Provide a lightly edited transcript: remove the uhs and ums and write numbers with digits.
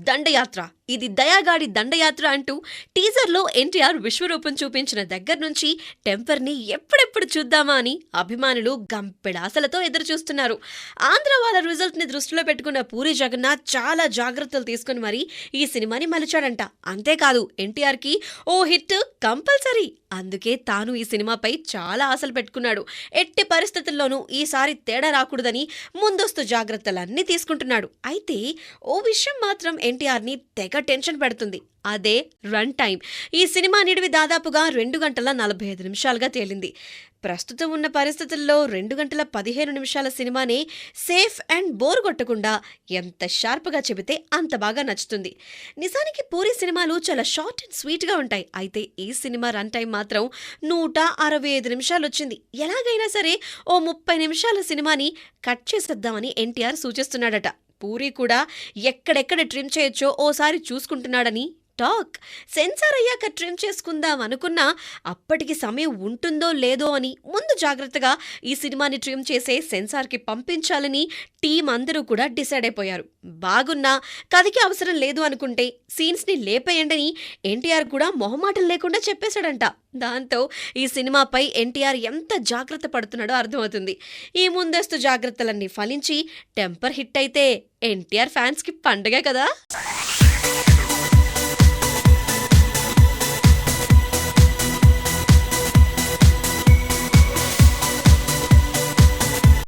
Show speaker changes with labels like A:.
A: దండయాత్ర, ఇది దయాగాడి దండయాత్ర అంటూ టీజర్లో ఎన్టీఆర్ విశ్వరూపం చూపించిన దగ్గర నుంచి టెంపర్ని ఎప్పుడెప్పుడు చూద్దామా అని అభిమానులు గంపెడాసలతో ఎదురుచూస్తున్నారు. ఆంధ్ర వాళ్ళ రిజల్ట్ని దృష్టిలో పెట్టుకున్న పూరి జగన్నాథ్ చాలా జాగ్రత్తలు తీసుకుని మరీ ఈ సినిమాని మలిచాడంట. అంతేకాదు ఎన్టీఆర్కి ఓ హిట్ కంపల్సరీ, అందుకే తాను ఈ సినిమాపై చాలా ఆశలు పెట్టుకున్నాడు. ఎట్టి పరిస్థితుల్లోనూ ఈసారి తేడా రాకూడదని ముందస్తు జాగ్రత్తలన్నీ తీసుకుంటున్నాడు. అయితే ఓ విషయం మాత్రం ఎన్టీఆర్ని తెగ టెన్షన్ పెడుతుంది. అదే రన్ టైం. ఈ సినిమా నిడివి దాదాపుగా 2 గంటల 45 నిమిషాలుగా తేలింది. ప్రస్తుతం ఉన్న పరిస్థితుల్లో 2 గంటల 15 నిమిషాల సినిమానే సేఫ్ అండ్ బోర్ కొట్టకుండా ఎంత షార్ప్గా చెబితే అంత బాగా నచ్చుతుంది. నిజానికి పూరి సినిమాలు చాలా షార్ట్ అండ్ స్వీట్గా ఉంటాయి. అయితే ఈ సినిమా రన్ టైం మాత్రం 165 నిమిషాలు వచ్చింది. ఎలాగైనా సరే ఓ 30 నిమిషాల సినిమాని కట్ చేసేద్దామని ఎన్టీఆర్ సూచిస్తున్నాడట. పూరి కూడా ఎక్కడెక్కడ ట్రిమ్ చేయొచ్చో ఓసారి చూసుకుంటున్నాడని టాక్. సెన్సార్ అయ్యాక ట్రిమ్ చేసుకుందాం అనుకున్నా అప్పటికి సమయం ఉంటుందో లేదో అని ముందు జాగ్రత్తగా ఈ సినిమాని ట్రిమ్ చేసే సెన్సార్కి పంపించాలని టీం అందరూ కూడా డిసైడ్ అయిపోయారు. బాగున్నా కథకి అవసరం లేదు అనుకుంటే సీన్స్ని లేపేయండని ఎన్టీఆర్ కూడా మొహమాటం లేకుండా చెప్పేశాడంట. దాంతో ఈ సినిమాపై ఎన్టీఆర్ ఎంత జాగ్రత్త పడుతున్నాడో అర్థమవుతుంది. ఈ ముందస్తు జాగ్రత్తలన్నీ ఫలించి టెంపర్ హిట్ అయితే ఎన్టీఆర్ ఫ్యాన్స్కి పండగే కదా.